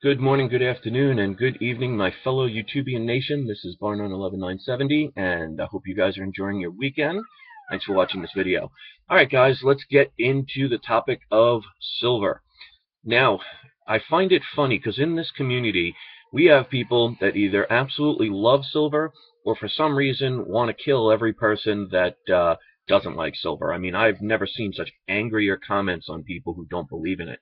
Good morning, good afternoon, and good evening, my fellow YouTubian nation. This is Barnon11970, and I hope you guys are enjoying your weekend. Thanks for watching this video. Alright guys, let's get into the topic of silver. Now, I find it funny because in this community, we have people that either absolutely love silver or for some reason want to kill every person that doesn't like silver. I mean, I've never seen such angrier comments on people who don't believe in it.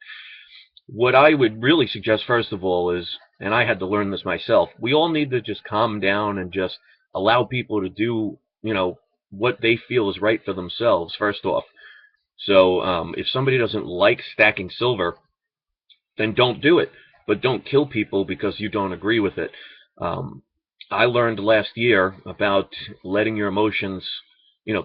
What I would really suggest, first of all, is, and I had to learn this myself, we all need to just calm down and just allow people to do, what they feel is right for themselves, first off. So if somebody doesn't like stacking silver, then don't do it. But don't kill people because you don't agree with it. Um, I learned last year about letting your emotions,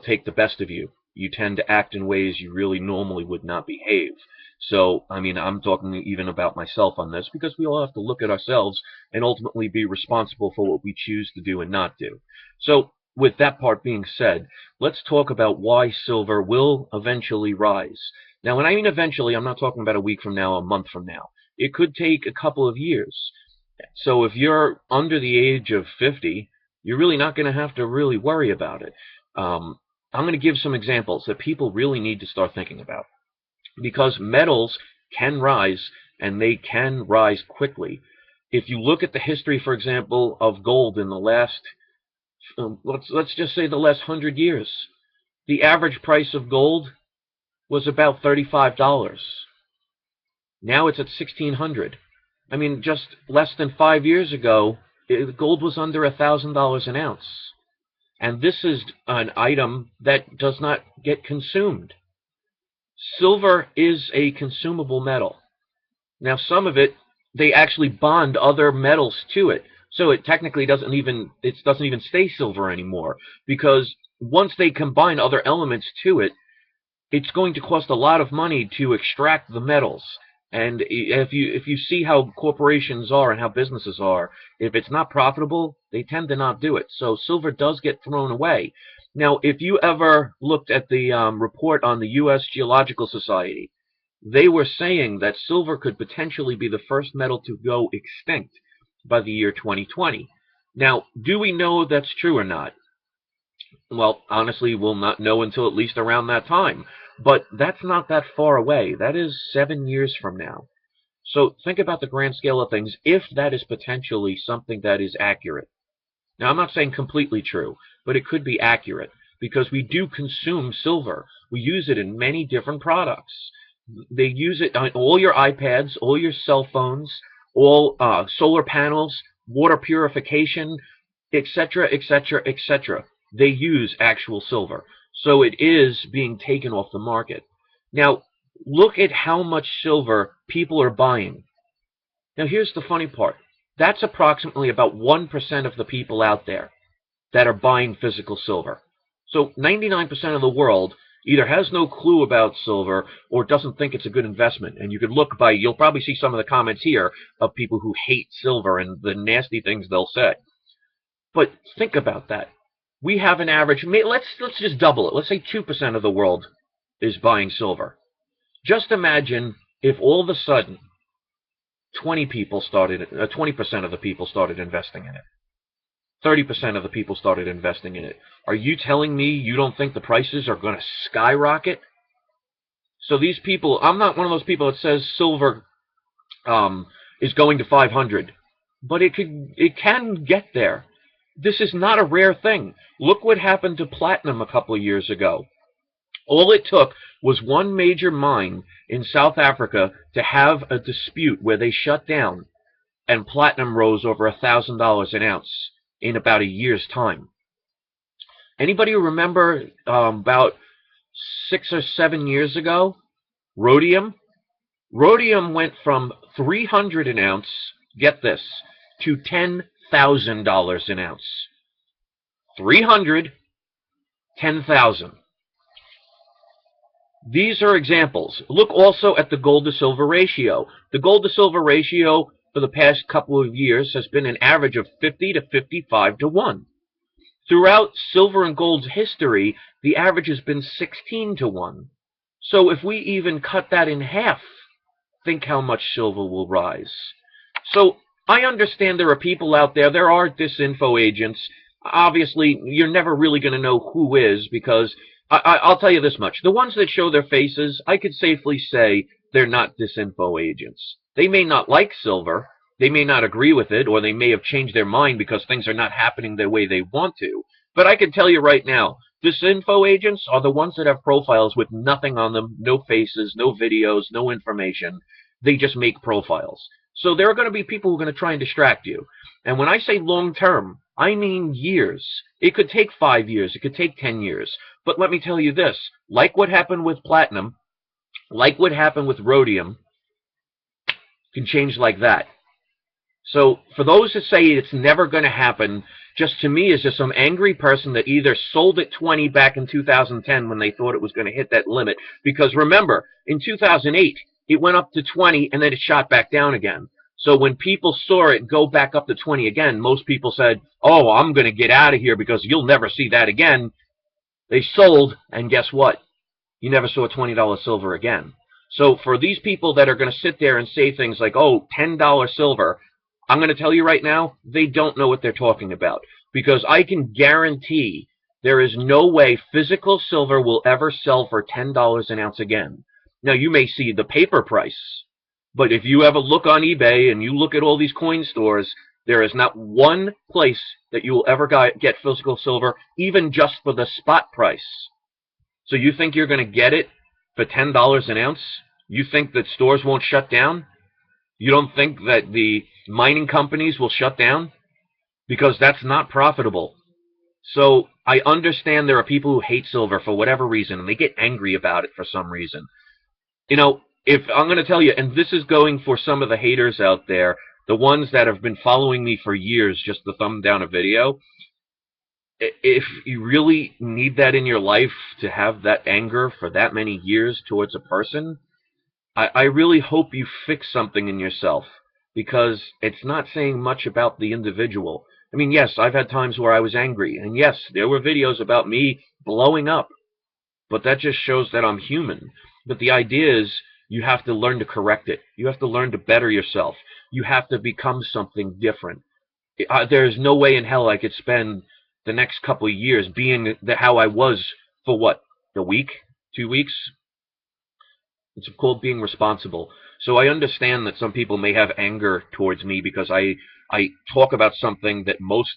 take the best of you. You tend to act in ways you really normally would not behave. So, I mean, I'm talking even about myself on this because we all have to look at ourselves and ultimately be responsible for what we choose to do and not do. So, with that part being said, let's talk about why silver will eventually rise. Now, when I mean eventually, I'm not talking about a week from now, a month from now. It could take a couple of years. So if you're under the age of 50, you're really not going to have to really worry about it. I'm going to give some examples that people really need to start thinking about. Because metals can rise, and they can rise quickly. If you look at the history, for example, of gold in the last, let's just say the last 100 years, the average price of gold was about $35. Now it's at 1,600. I mean, just less than 5 years ago, gold was under $1,000 an ounce. And this is an item that does not get consumed. Silver is a consumable metal. Now, some of it, they actually bond other metals to it. So it technically doesn't even stay silver anymore, because once they combine other elements to it, it's going to cost a lot of money to extract the metals. And if you see how corporations are and how businesses are, if it's not profitable, they tend to not do it. So silver does get thrown away. Now, if you ever looked at the report on the U.S. Geological Society, they were saying that silver could potentially be the first metal to go extinct by the year 2020. Now, do we know that's true or not? Well, honestly, we'll not know until at least around that time. But that's not that far away. That is 7 years from now. So think about the grand scale of things, if that is potentially something that is accurate. Now, I'm not saying completely true, but it could be accurate, because we do consume silver. We use it in many different products. They use it on all your iPads, all your cell phones, all solar panels, water purification, etc., etc., etc. They use actual silver. So it is being taken off the market. Now, look at how much silver people are buying. Now, here's the funny part. That's approximately about 1% of the people out there that are buying physical silver. So 99% of the world either has no clue about silver or doesn't think it's a good investment. And you could look by, you'll probably see some of the comments here of people who hate silver and the nasty things they'll say. But think about that. We have an average, let's just double it. Let's say 2% of the world is buying silver. Just imagine if all of a sudden 20% of the people started investing in it. 30% of the people started investing in it. Are you telling me you don't think the prices are going to skyrocket? So these people, I'm not one of those people that says silver is going to 500, but it can get there. This is not a rare thing. Look what happened to platinum a couple of years ago. All it took was one major mine in South Africa to have a dispute where they shut down, and platinum rose over $1,000 an ounce in about a year's time. Anybody remember about 6 or 7 years ago, rhodium? Rhodium went from 300 an ounce, get this, to $10,000 an ounce. 300, 10,000. These are examples. Look also at the gold to silver ratio. The gold to silver ratio for the past couple of years has been an average of 50 to 55 to 1. Throughout silver and gold's history, the average has been 16 to 1. So if we even cut that in half, think how much silver will rise. So I understand there are people out there, there are disinfo agents. Obviously, you're never really going to know who is, because I'll tell you this much. The ones that show their faces, I could safely say they're not disinfo agents. They may not like silver, they may not agree with it, or they may have changed their mind because things are not happening the way they want to. But I can tell you right now, disinfo agents are the ones that have profiles with nothing on them, no faces, no videos, no information. They just make profiles. So there are going to be people who are going to try and distract you. And when I say long term, I mean years. It could take 5 years. It could take 10 years. But let me tell you this. Like what happened with platinum, like what happened with rhodium, can change like that. So for those that say it's never going to happen, just to me is just some angry person that either sold at 20 back in 2010 when they thought it was going to hit that limit. Because remember, in 2008, it went up to 20 and then it shot back down again. So when people saw it go back up to 20 again, most people said, oh, I'm going to get out of here because you'll never see that again. They sold, and guess what? You never saw $20 silver again. So for these people that are going to sit there and say things like, oh, $10 silver, I'm going to tell you right now, they don't know what they're talking about. Because I can guarantee there is no way physical silver will ever sell for $10 an ounce again. Now, you may see the paper price, but if you ever look on eBay and you look at all these coin stores, there is not one place that you will ever get physical silver, even just for the spot price. So you think you're going to get it for $10 an ounce? You think that stores won't shut down? You don't think that the mining companies will shut down? Because that's not profitable. So I understand there are people who hate silver for whatever reason, and they get angry about it for some reason. You know, if I'm going to tell you, and this is going for some of the haters out there, the ones that have been following me for years, just to thumb down a video, if you really need that in your life to have that anger for that many years towards a person, I really hope you fix something in yourself, because it's not saying much about the individual. I mean, yes, I've had times where I was angry, and yes, there were videos about me blowing up, but that just shows that I'm human. But the idea is you have to learn to correct it. You have to learn to better yourself. You have to become something different. There's no way in hell I could spend the next couple of years being how I was for what, a week, 2 weeks? It's called being responsible. So I understand that some people may have anger towards me because I talk about something that most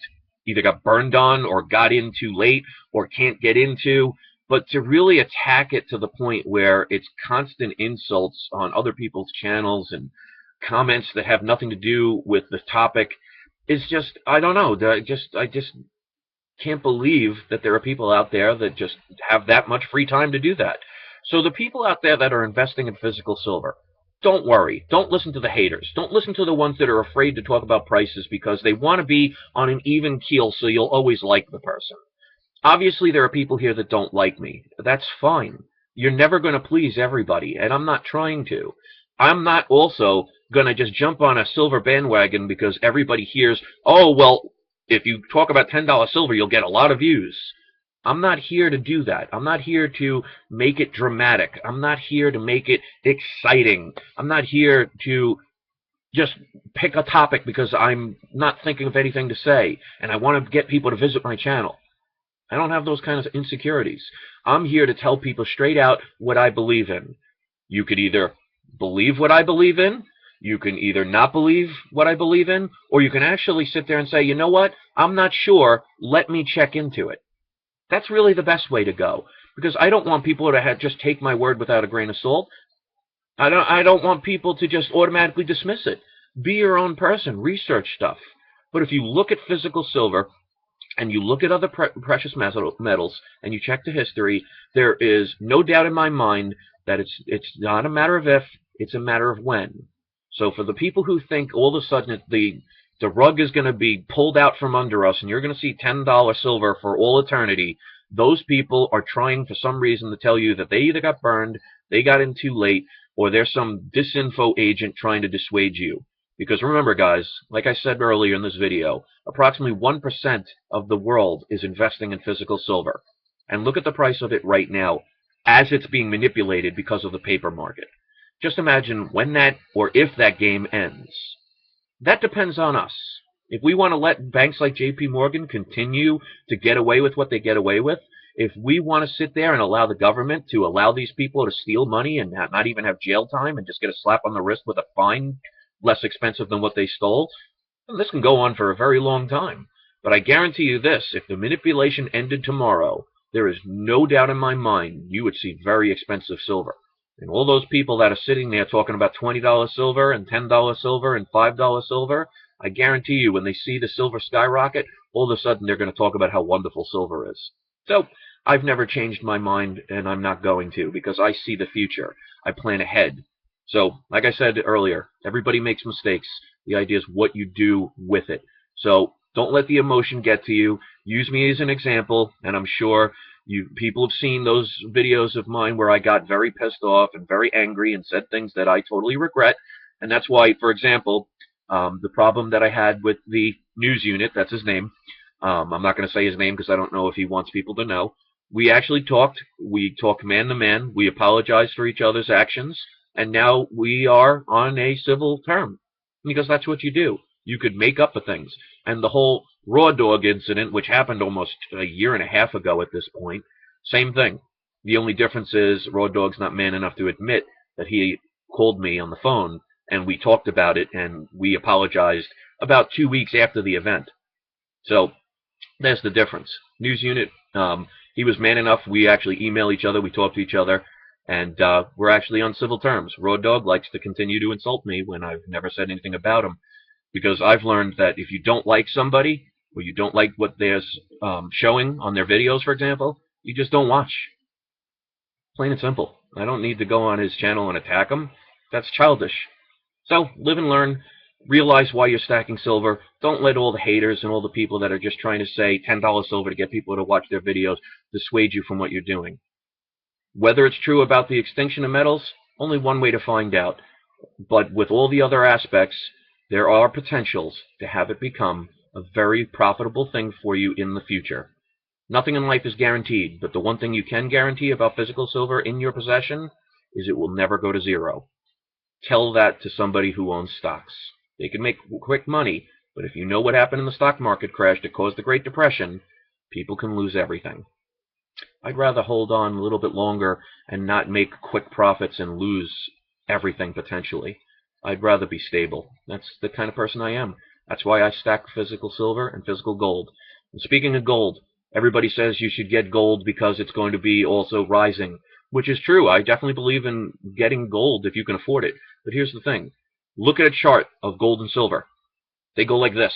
either got burned on or got into late or can't get into. But to really attack it to the point where it's constant insults on other people's channels and comments that have nothing to do with the topic is just, I don't know. I just can't believe that there are people out there that just have that much free time to do that. So the people out there that are investing in physical silver, don't worry. Don't listen to the haters. Don't listen to the ones that are afraid to talk about prices because they want to be on an even keel so you'll always like the person. Obviously, there are people here that don't like me. That's fine. You're never going to please everybody, and I'm not trying to. I'm not also going to just jump on a silver bandwagon because everybody hears, oh, well, if you talk about $10 silver, you'll get a lot of views. I'm not here to do that. I'm not here to make it dramatic. I'm not here to make it exciting. I'm not here to just pick a topic because I'm not thinking of anything to say and I want to get people to visit my channel. I don't have those kinds of insecurities. I'm here to tell people straight out what I believe in. You could either believe what I believe in, you can either not believe what I believe in, or you can actually sit there and say, you know what, I'm not sure, let me check into it. That's really the best way to go, because I don't want people to just take my word without a grain of salt. I don't want people to just automatically dismiss it. Be your own person. Research stuff. But if you look at physical silver and you look at other precious metals and you check the history, there is no doubt in my mind that it's not a matter of if, it's a matter of when. So for the people who think all of a sudden the rug is going to be pulled out from under us and you're going to see $10 silver for all eternity, those people are trying for some reason to tell you that they either got burned, they got in too late, or there's some disinfo agent trying to dissuade you. Because remember, guys, like I said earlier in this video, approximately 1% of the world is investing in physical silver. And look at the price of it right now as it's being manipulated because of the paper market. Just imagine when that or if that game ends. That depends on us. If we want to let banks like JP Morgan continue to get away with what they get away with, if we want to sit there and allow the government to allow these people to steal money and not even have jail time and just get a slap on the wrist with a fine less expensive than what they stole, then this can go on for a very long time. But I guarantee you this, if the manipulation ended tomorrow, there is no doubt in my mind you would see very expensive silver. And all those people that are sitting there talking about $20 silver and $10 silver and $5 silver, I guarantee you when they see the silver skyrocket, all of a sudden they're going to talk about how wonderful silver is. So I've never changed my mind, and I'm not going to, because I see the future. I plan ahead. So, like I said earlier, everybody makes mistakes. The idea is what you do with it. So don't let the emotion get to you. Use me as an example, and I'm sure people have seen those videos of mine where I got very pissed off and very angry and said things that I totally regret. And that's why, for example, the problem that I had with the news unit, that's his name. I'm not going to say his name because I don't know if he wants people to know. We actually talked. We talked man to man. We apologized for each other's actions. And now we are on a civil term. Because that's what you do. You could make up for things. And the whole Raw Dog incident, which happened almost a year and a half ago at this point, same thing. The only difference is Raw Dog's not man enough to admit that he called me on the phone, and we talked about it, and we apologized about 2 weeks after the event. So there's the difference. News unit, he was man enough. We actually email each other. We talk to each other. And we're actually on civil terms. Raw Dog likes to continue to insult me when I've never said anything about him. Because I've learned that if you don't like somebody, or you don't like what they're showing on their videos, for example, you just don't watch. Plain and simple. I don't need to go on his channel and attack him. That's childish. So, live and learn. Realize why you're stacking silver. Don't let all the haters and all the people that are just trying to say $10 silver to get people to watch their videos dissuade you from what you're doing. Whether it's true about the extinction of metals, only one way to find out. But with all the other aspects, there are potentials to have it become a very profitable thing for you in the future. Nothing in life is guaranteed, but the one thing you can guarantee about physical silver in your possession is it will never go to zero. Tell that to somebody who owns stocks. They can make quick money, but if you know what happened in the stock market crash that caused the Great Depression, people can lose everything. I'd rather hold on a little bit longer and not make quick profits and lose everything potentially. I'd rather be stable. That's the kind of person I am. That's why I stack physical silver and physical gold. And speaking of gold, everybody says you should get gold because it's going to be also rising, which is true. I definitely believe in getting gold if you can afford it. But here's the thing. Look at a chart of gold and silver. They go like this.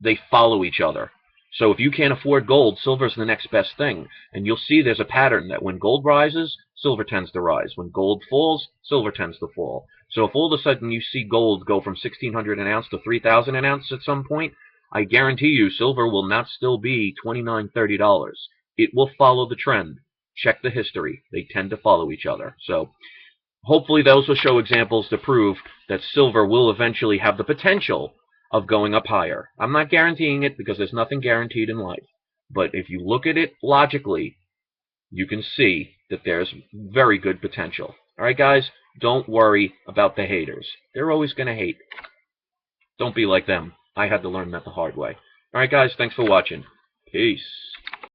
They follow each other. So if you can't afford gold, silver's the next best thing. And you'll see there's a pattern that when gold rises, silver tends to rise. When gold falls, silver tends to fall. So if all of a sudden you see gold go from $1,600 an ounce to $3,000 an ounce at some point, I guarantee you silver will not still be $29, $30. It will follow the trend. Check the history. They tend to follow each other. So hopefully those will show examples to prove that silver will eventually have the potential of going up higher. I'm not guaranteeing it because there's nothing guaranteed in life. But if you look at it logically, you can see that there's very good potential. All right, guys, don't worry about the haters. They're always going to hate. Don't be like them. I had to learn that the hard way. All right, guys, thanks for watching. Peace.